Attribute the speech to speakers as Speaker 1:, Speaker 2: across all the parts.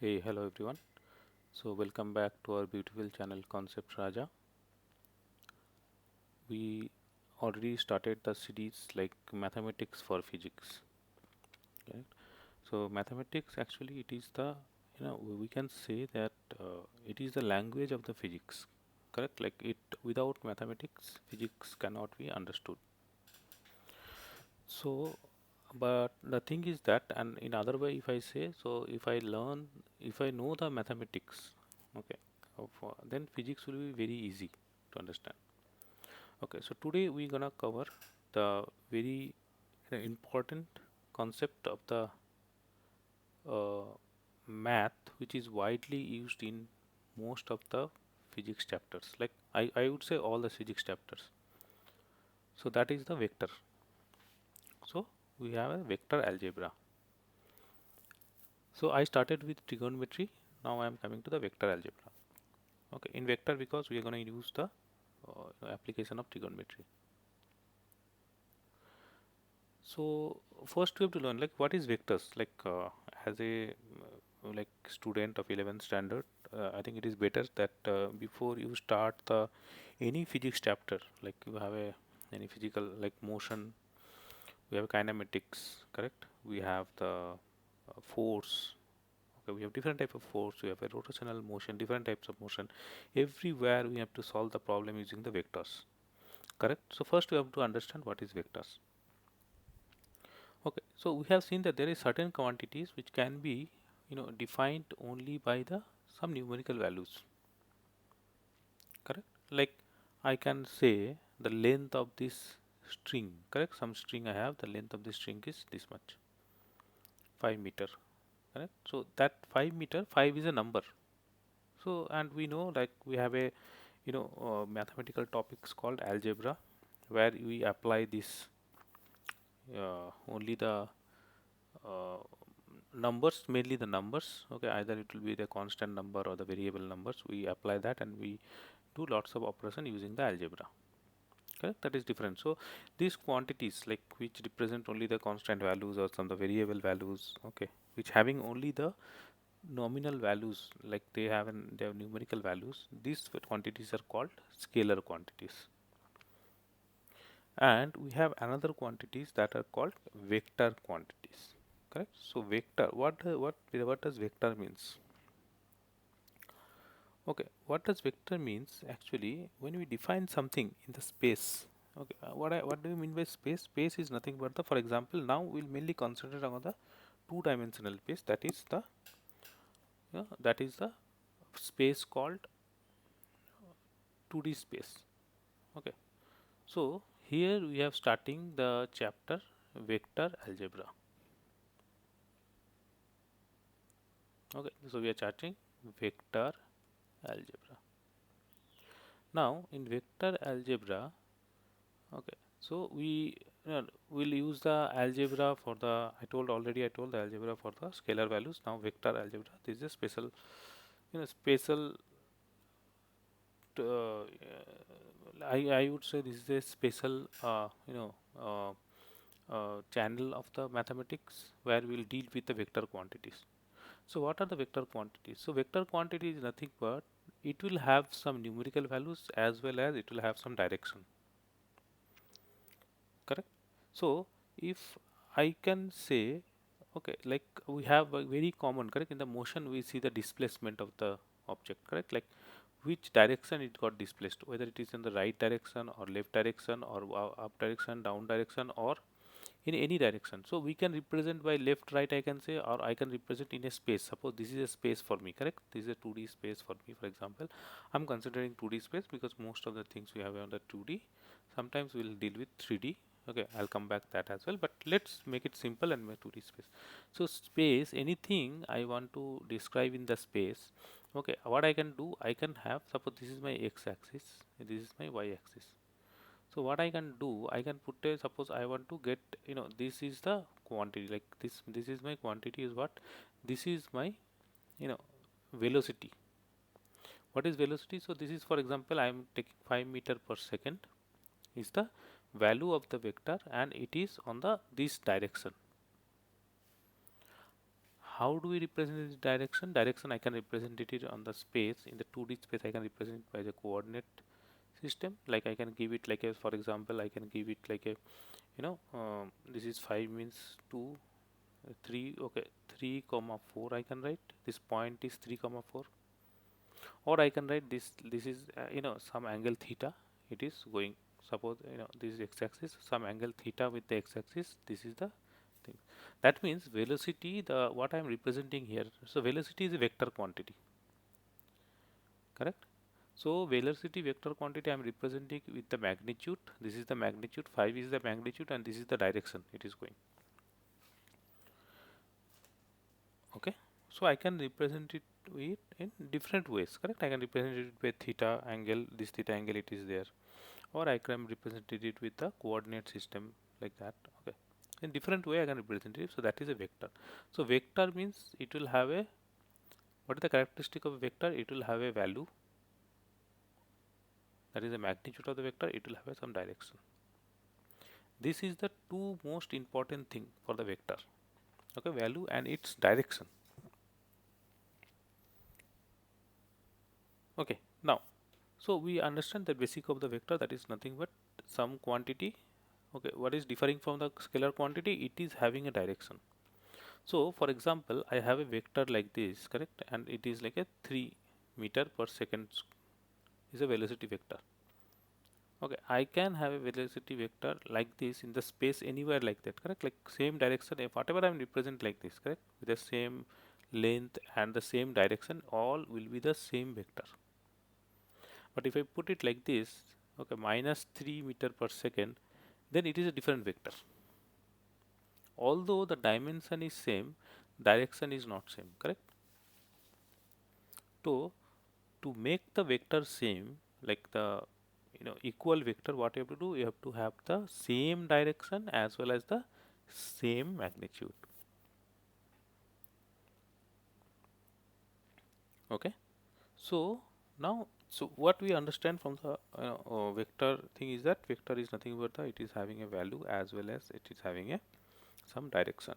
Speaker 1: Hey, hello everyone. So, welcome back to our beautiful channel Concept Raja. We already started the series like mathematics for physics. Right? So, mathematics actually it is the we can say that it is the language of the physics. Correct? Like it without mathematics, physics cannot be understood. So, but the thing is that, and in other way, if I say so, if I know the mathematics, okay, then physics will be very easy to understand. Okay, so today we're gonna cover the very important concept of the uh, math, which is widely used in most of the physics chapters. Like I would say all the physics chapters. So that is the vector. So we have a vector algebra. So I started with trigonometry. Now I am coming to the vector algebra. Okay, in vector because we are going to use the application of trigonometry. So first we have to learn like what is vectors. Like as a like student of 11th standard, I think it is better that before you start the any physics chapter, like you have a any physical like motion, we have kinematics, correct? We have the force. Okay, we have different type of force. We have a rotational motion, different types of motion. Everywhere we have to solve the problem using the vectors. Correct. So first we have to understand what is vectors. Okay. So we have seen that there is certain quantities which can be defined only by the some numerical values. Correct. Like I can say the length of this string. Correct. Some string I have. The length of this string is this much. 5 meter. Correct. So that 5 meter. 5 is a number. So and we know like we have a mathematical topics called algebra where we apply this only the uh, numbers, mainly the numbers. Okay, either it will be the constant number or the variable numbers. We apply that and we do lots of operation using the algebra. Correct, that is different. So these quantities like which represent only the constant values or some the variable values, okay, which having only the nominal values, like they have numerical values, these quantities are called scalar quantities. And we have another quantities that are called vector quantities. Correct. So vector, what does vector means? Okay, what does vector means? Actually, when we define something in the space, okay, what do you mean by space? Space is nothing but the, for example, now we'll mainly consider on the two-dimensional space. That is the space called 2D space. Okay, so here we have starting the chapter vector algebra. Okay, so we are charting vector algebra. Now in vector algebra, okay, so will use the algebra for the, I told the algebra for the scalar values. Now vector algebra, this is a special, special, I would say this is a special, channel of the mathematics where we'll deal with the vector quantities. So what are the vector quantities? So vector quantity is nothing but it will have some numerical values as well as it will have some direction. Correct? So if I can say, okay, like we have a very common, correct? In the motion we see the displacement of the object, correct? Like which direction it got displaced, whether it is in the right direction or left direction or up direction, down direction, or in any direction. So we can represent by left, right, I can say, or I can represent in a space. Suppose this is a space for me, correct? This is a 2D space for me, for example. I'm considering 2D space because most of the things we have on the 2D. Sometimes we'll deal with 3D. Okay, I'll come back that as well. But let's make it simple and make 2D space. So space, anything I want to describe in the space. Okay, what I can do, I can have, suppose this is my x-axis, this is my y-axis. So what I can do, I can put a, suppose I want to get, this is the quantity, like this is my quantity is what? This is my, you know, velocity. What is velocity? So this is, for example, I am taking 5 meter per second is the value of the vector and it is on the this direction. how do we represent this direction? Direction I can represent it on the space, in the 2D space I can represent it by the coordinate system. Like I can give it like a, for example, I can give it like a, this is 5 means 2, 3, okay, 3 comma 4 I can write. This point is 3 comma 4, or I can write this is some angle theta it is going. Suppose this is x-axis, some angle theta with the x-axis, this is the thing. That means velocity, the what I am representing here, so velocity is a vector quantity, correct? So velocity vector quantity I am representing with the magnitude. This is the magnitude, 5 is the magnitude, and this is the direction it is going. Okay, so I can represent it with in different ways, correct? I can represent it with theta angle, this theta angle it is there, or I can represent it with the coordinate system like that. Okay, in different way I can represent it. So that is a vector. So vector means it will have a, what is the characteristic of a vector? It will have a value, that is the magnitude of the vector. It will have some direction. This is the two most important thing for the vector. Okay, value and its direction. Okay, now so we understand the basic of the vector, that is nothing but some quantity. Okay, what is differing from the scalar quantity? It is having a direction. So for example, I have a vector like this, correct, and it is like a 3 meter per second is a velocity vector. Okay, I can have a velocity vector like this in the space anywhere like that, correct, like same direction, if whatever I am represent like this, correct, with the same length and the same direction, all will be the same vector. But if I put it like this, okay, minus 3 meter per second, then it is a different vector. Although the dimension is same, direction is not same, correct? So to make the vector same, like the equal vector, what you have to do, you have to have the same direction as well as the same magnitude. Okay, so now, so what we understand from the vector thing is that vector is nothing but it is having a value as well as it is having a some direction.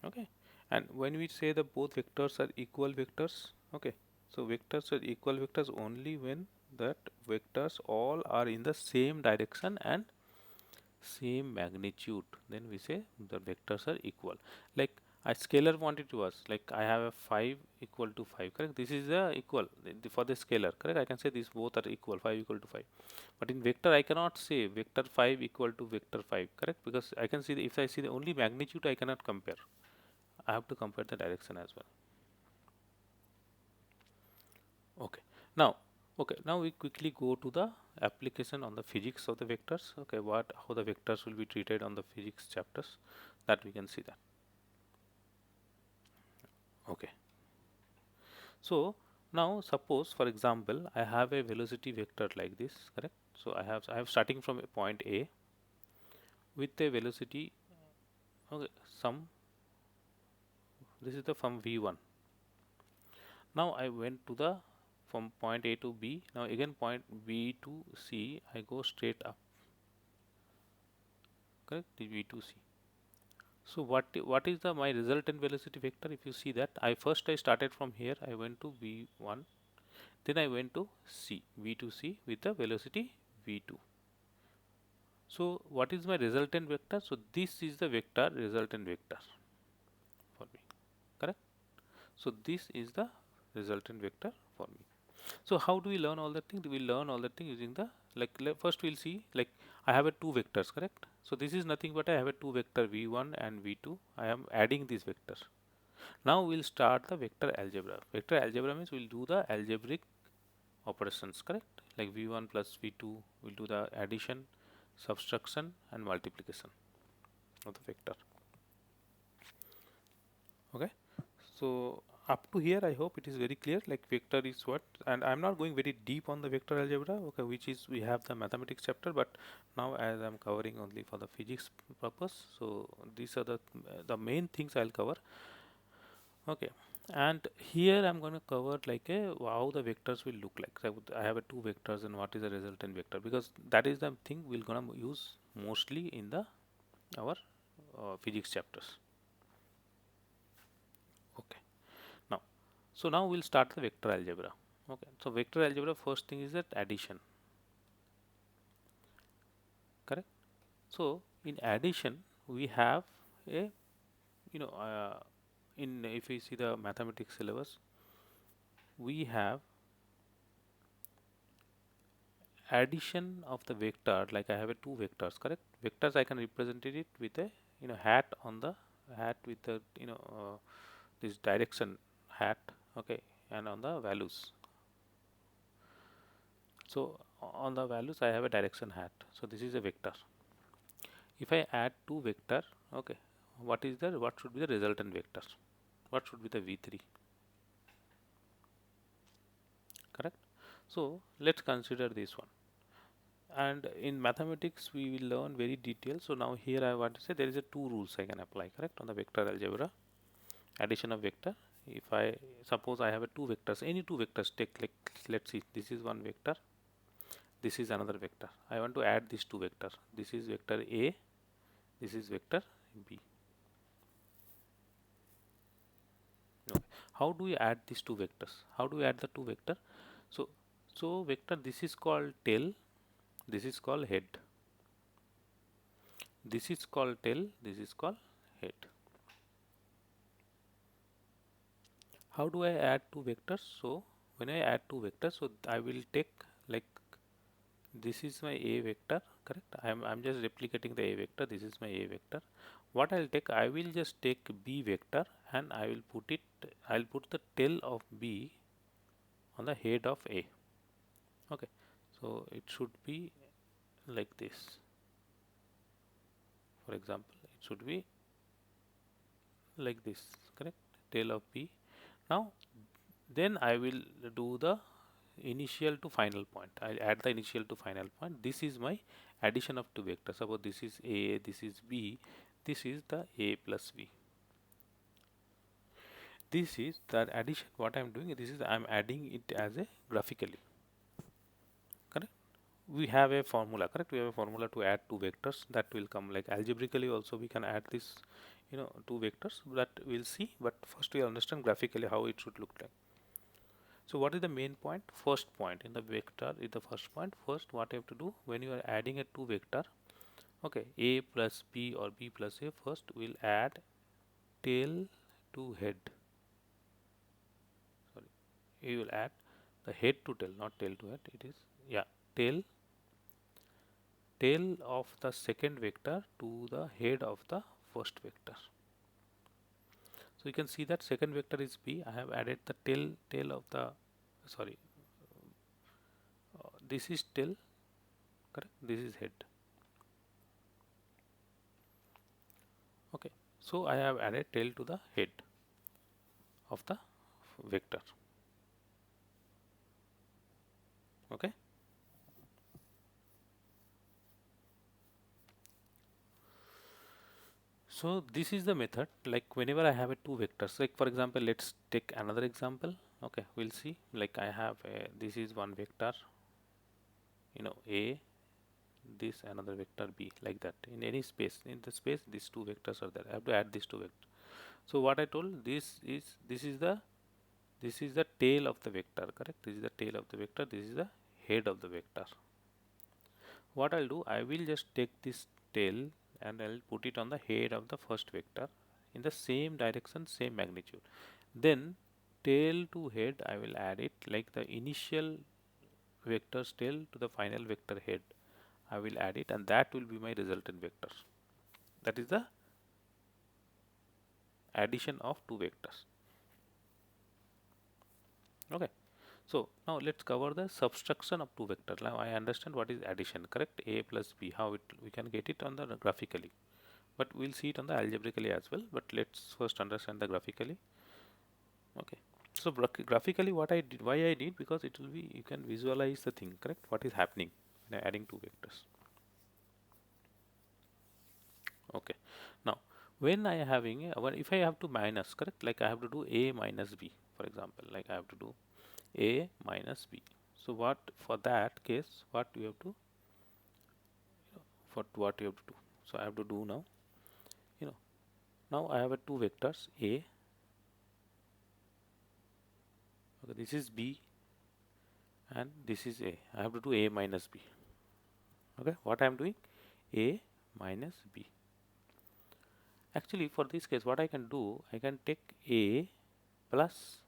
Speaker 1: Okay, and when we say that both vectors are equal vectors, okay, so vectors are equal vectors only when that vectors all are in the same direction and same magnitude, then we say the vectors are equal. Like a scalar quantity was like I have a 5 equal to 5, correct, this is the equal for the scalar, correct, I can say these both are equal, 5 equal to 5. But in vector I cannot say vector 5 equal to vector 5, correct, because I can see if I see the only magnitude I cannot compare, I have to compare the direction as well. Okay, now, now we quickly go to the application on the physics of the vectors. Okay, what how the vectors will be treated on the physics chapters, that we can see that. Okay, so now suppose for example I have a velocity vector like this, correct? So I have starting from a point A with a velocity, okay, some, this is the from V1. Now I went to the from point A to B. Now again point B to C, I go straight up, correct, the B to C. So what is the my resultant velocity vector? If you see that I started from here, I went to V1, then I went to C, V to C with the velocity V2. So what is my resultant vector? So this is the vector resultant vector for me, correct? So this is the resultant vector for me. So how do we learn all that thing? We learn all that thing using the first we'll see like I have a two vectors, correct? So this is nothing but I have a two vector v1 and v2. I am adding these vectors. Now we'll start the vector algebra. Vector algebra means we'll do the algebraic operations, correct? Like v1 plus v2, we'll do the addition, subtraction and multiplication of the vector. Okay, so up to here I hope it is very clear, like vector is what, and I'm not going very deep on the vector algebra, okay, which is we have the mathematics chapter, but now as I'm covering only for the physics purpose, so these are the main things I'll cover. Okay, and here I'm going to cover like a how the vectors will look like. So I have a two vectors and what is the resultant vector, because that is the thing we're gonna use mostly in the our physics chapters. So now we'll start the vector algebra. Okay, so vector algebra, first thing is that addition, correct? So in addition we have a, you know, in if we see the mathematics syllabus, we have addition of the vector. Like I have a two vectors, correct? Vectors I can represent it with a, you know, hat on the hat with the, you know, this direction hat, okay, and on the values. So on the values I have a direction hat. So this is a vector. If I add two vector, okay, what should be the resultant vector? What should be the v3? Correct. So let's consider this one. And in mathematics we will learn very detailed. So now here I want to say there is a two rules I can apply, correct, on the vector algebra. Addition of vector. If I suppose I have a two vectors, any two vectors, take, like, let's see, this is one vector, this is another vector. I want to add these two vectors. This is vector A, this is vector B. Okay. How do we add these two vectors? How do we add the two vector? So vector, this is called tail, this is called head. This is called tail, this is called head. How do I add two vectors? So when I add two vectors, so I will take, like, this is my A vector, correct? I'm just replicating the A vector. This is my A vector. What I'll take, I will just take B vector and I will put it, I'll put the tail of B on the head of A. Okay, so it should be like this. For example, it should be like this, correct? Tail of B. Now then I will do the initial to final point. I'll add the initial to final point. This is my addition of two vectors. Suppose this is A, this is B, this is the A plus B. This is the addition. What I am doing, this is I am adding it as a graphically, correct? We have a formula, correct? We have a formula to add two vectors that will come, like algebraically also we can add this, you know, two vectors, that we'll see, but first we understand graphically how it should look like. So what is the main point? First point in the vector is the first point. First, what you have to do when you are adding a two vector, okay, A plus B or B plus A, first we'll add tail to head. Sorry, you will add the head to tail, not tail to head. It is, yeah, tail of the second vector to the head of the first vector. So you can see that second vector is B. I have added the tail of the, sorry, this is tail, correct? This is head. Okay, so I have added tail to the head of the vector. Okay, so this is the method. Like whenever I have a two vectors, like for example, let's take another example. Okay, we'll see. Like I have a, this is one vector, you know, A, this another vector B, like that. In any space, in the space, these two vectors are there. I have to add these two vectors. So what I told, this is the tail of the vector, correct? This is the tail of the vector. This is the head of the vector. What I'll do, I will just take this tail and I'll put it on the head of the first vector in the same direction, same magnitude. Then tail to head, I will add it like the initial vector's tail to the final vector head. I will add it, and that will be my resultant vector. That is the addition of two vectors. Okay. So now let's cover the subtraction of two vectors. Now I understand what is addition, correct? A plus B, how it we can get it on the graphically, but we'll see it on the algebraically as well. But let's first understand the graphically. Okay. So graphically, what I did, why I did, because it will be, you can visualize the thing, correct? What is happening when adding two vectors. Okay. Now when I am having a, if I have to minus, correct? Like I have to do A minus B, for example. Like I have to do A minus B. So what, for that case, what you have to, what you have to do? So I have to do now, you know, now I have a two vectors A this is B and this is A. I have to do A minus B. Okay, what I am doing? A minus B. Actually, for this case, what I can do, I can take A plus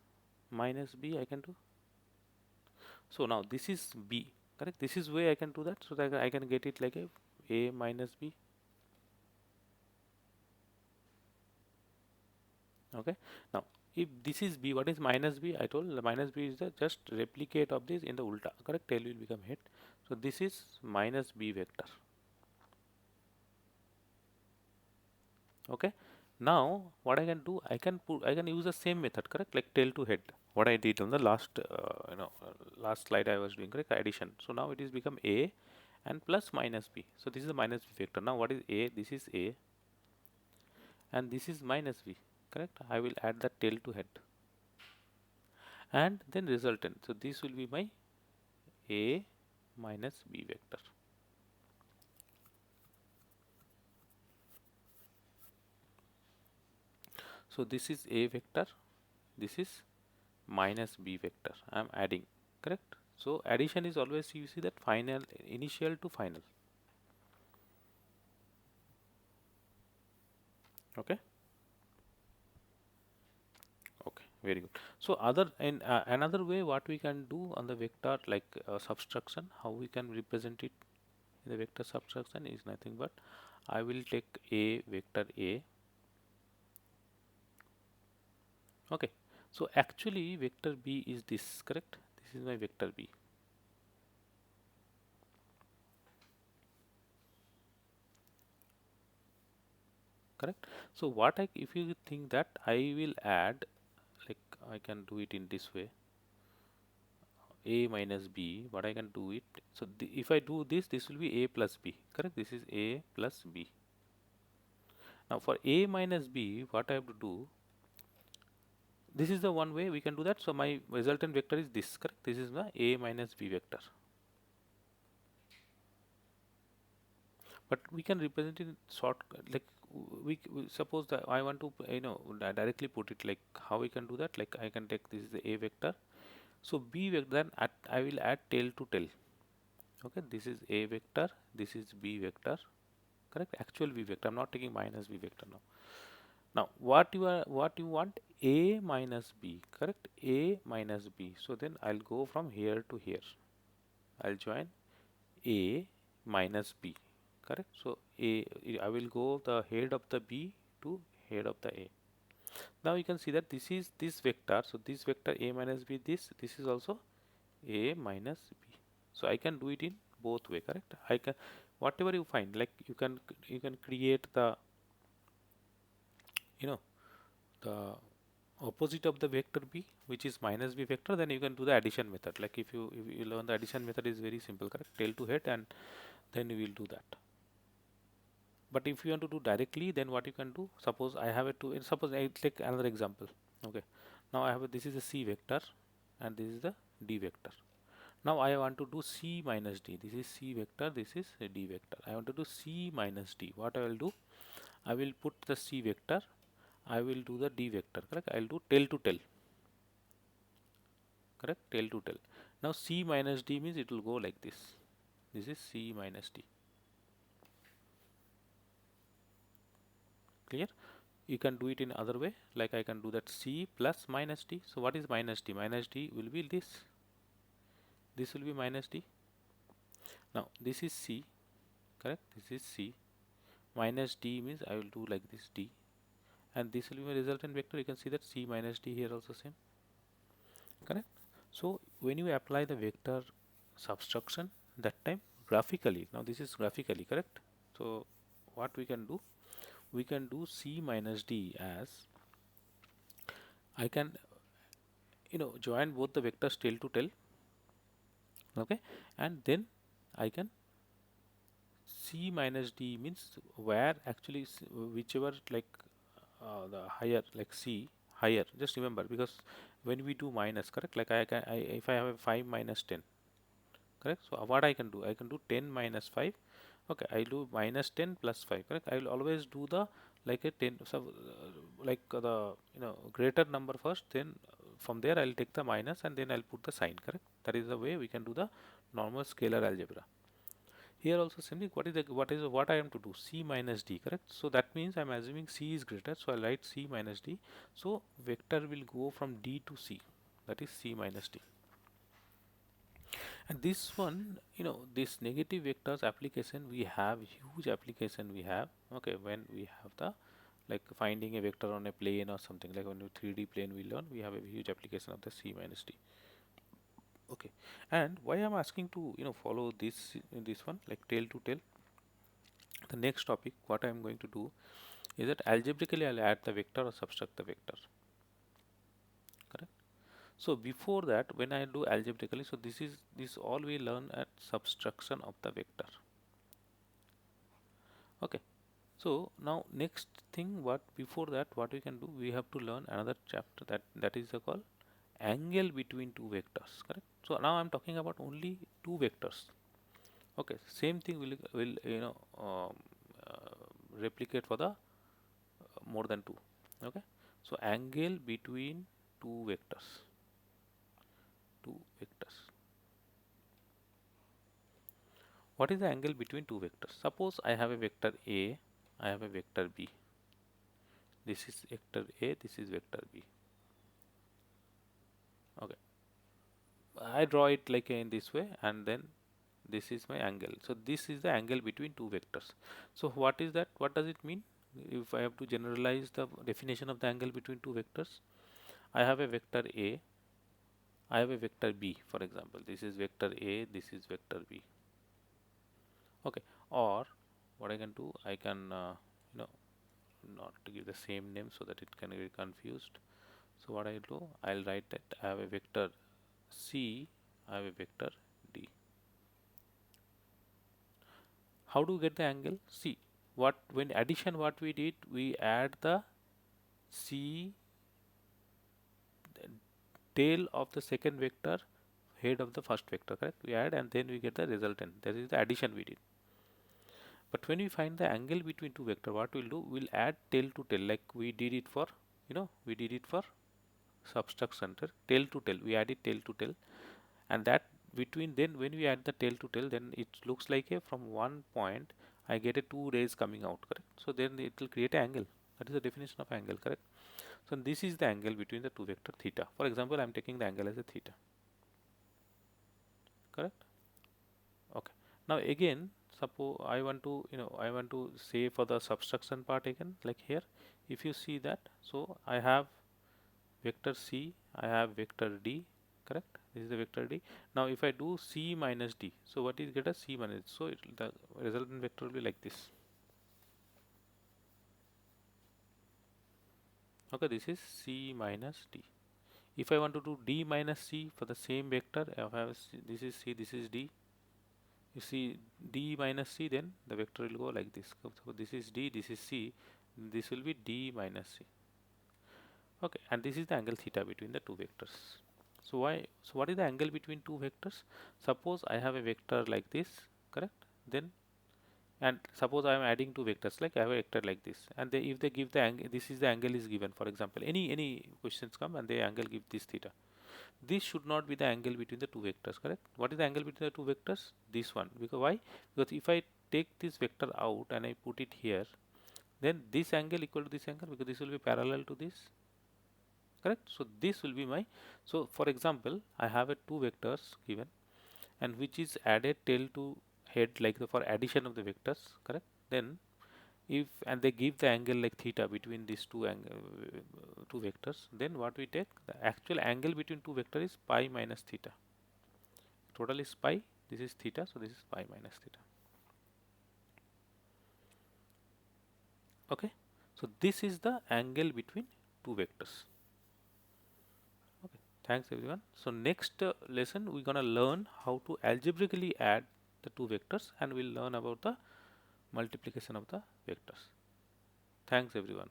Speaker 1: minus B, I can do. So now this is B, correct? This is way I can do that, so that I can get it like A minus B. Okay, now if this is B, what is minus B? I told the minus B is the just replicate of this in the ulta, correct? Tail will become head. So this is minus B vector. Okay, now what I can do, I can use the same method, correct? Like tail to head, what I did on the last last slide I was doing, correct? Addition. So now it is become A and plus minus B. So this is the minus B vector. Now what is A? This is A and this is minus B, correct? I will add the tail to head and then resultant. So this will be my A minus B vector. So this is A vector, this is minus B vector. I am adding, correct? So addition is always, you see that final, initial to final. Okay. Okay, very good. So other and another way what we can do on the vector like subtraction, how we can represent it in the vector subtraction is nothing but I will take A vector A. Okay, so actually vector B is this, correct? This is my vector B. Correct. So what I, if you think that I will add, like I can do it in this way, A minus B, what I can do it. So if I do this, this will be A plus B, correct? This is A plus B. Now for A minus B, what I have to do, this is the one way we can do that. So my resultant vector is this, correct? This is the A minus B vector. But we can represent it in short, like we suppose that I want to directly put it, like how we can do that, like I can take this is the A vector. So B vector, then I will add tail to tail. Okay, this is A vector, this is B vector, correct? Actual B vector. I'm not taking minus B vector now. Now what you want, A minus B, correct? A minus B. So then I'll go from here to here. I'll join A minus B, correct? So I will go the head of the B to head of the A. Now you can see that this is this vector. So this vector A minus B, this is also A minus B. So I can do it in both way, correct? I can, whatever you find, like you can create the you know the opposite of the vector B, which is minus B vector. Then you can do the addition method. Like if you learn the addition method is very simple, correct? Tail to head, and then you will do that. But if you want to do directly, then what you can do, suppose I have it to, suppose I take another example. Okay, now I have this is a C vector and this is the D vector. Now I want to do C minus D. This is C vector, this is a D vector. I want to do C minus D. What I will do, I will put the C vector, I will do the D vector, correct? I will do tail to tail, correct? Tail to tail. Now C minus D means it will go like this. This is C minus D. Clear? You can do it in other way, like I can do that C plus minus D. So what is minus D? Minus D will be this. This will be minus D. Now this is C, correct? This is C. Minus D means I will do like this D. And this will be my resultant vector. You can see that C minus D here also same, correct? So when you apply the vector subtraction, that time graphically, now this is graphically, correct? So what we can do, we can do C minus D as, I can join both the vectors tail to tail, okay, and then I can C minus D means where actually whichever, like the higher, like C higher, just remember, because when we do minus, correct, like if I have a 5 minus 10, correct, so what I can do, I can do 10 minus 5. Okay, I do minus 10 plus 5, correct? I will always do the like a 10, so like the greater number first, then from there I'll take the minus and then I'll put the sign, correct? That is the way we can do the normal scalar algebra. Here also simply what I am to do, c minus d, correct? So that means I'm assuming c is greater, so I'll write c minus d. So vector will go from d to c, that is c minus d. And this one, this negative vectors application, we have huge application we have. Okay, when we have the like finding a vector on a plane or something, like when you 3D plane we learn, we have a huge application of the c minus d. Okay, and why I'm asking to follow this one like tail to tail. The next topic, what I'm going to do is that algebraically I'll add the vector or subtract the vector. Correct. So before that, when I do algebraically, so this all we learn at subtraction of the vector. Okay. So now next thing, what before that, what we can do, we have to learn another chapter that is called angle between two vectors. Correct. So now I'm talking about only two vectors. Okay. Same thing will replicate for the more than two. Okay. So angle between two vectors. Two vectors. What is the angle between two vectors? Suppose I have a vector A, I have a vector B. This is vector A, this is vector B. Okay. I draw it like in this way, and then this is my angle. So this is the angle between two vectors. So what is that? What does it mean? If I have to generalize the definition of the angle between two vectors, I have a vector A, I have a vector B, for example. This is vector A, this is vector B. Okay. Or what I can do, I can you know not to give the same name so that it can get confused. So what I do, I'll write that I have a vector C, I have a vector D. How do we get the angle? See, when addition what we did, we add the C tail of the second vector, head of the first vector, correct? We add and then we get the resultant. That is the addition we did. But when we find the angle between two vector, what we'll do, we'll add tail to tail like we did it for, we did it for subtraction, tail to tail. We added tail to tail, and that between then when we add the tail to tail, then it looks like a from one point I get a two rays coming out, correct? So then it will create an angle. That is the definition of angle, correct? So this is the angle between the two vector theta. For example, I am taking the angle as a theta, correct? Okay. Now again, suppose I want to I want to say for the subtraction part again, like here, if you see that, so I have vector C, I have vector D, correct? This is the vector D. Now if I do C minus D, so what is get a C minus D? So the resultant vector will be like this. Okay, this is C minus D. If I want to do D minus C for the same vector, I have this is C, this is D. You see D minus C, then the vector will go like this. So this is D, this is C, this will be D minus C. Okay, and this is the angle theta between the two vectors. So what is the angle between two vectors? Suppose I have a vector like this, correct? Then and suppose I am adding two vectors, like I have a vector like this, and if they give the angle, this is the angle is given. For example, any questions come and the angle give this theta. This should not be the angle between the two vectors, correct? What is the angle between the two vectors? This one. Because why? Because if I take this vector out and I put it here, then this angle equal to this angle, because this will be parallel to this, correct? So this will be my, so for example, I have a two vectors given and which is added tail to head like for addition of the vectors, correct? Then if and they give the angle like theta between these two vectors, then what we take, the actual angle between two vectors is pi minus theta. Total is pi, this is theta, so this is pi minus theta. Okay, so this is the angle between two vectors. Okay, thanks everyone. So next lesson we're gonna learn how to algebraically add the two vectors, and we'll learn about the multiplication of the vectors. Thanks everyone.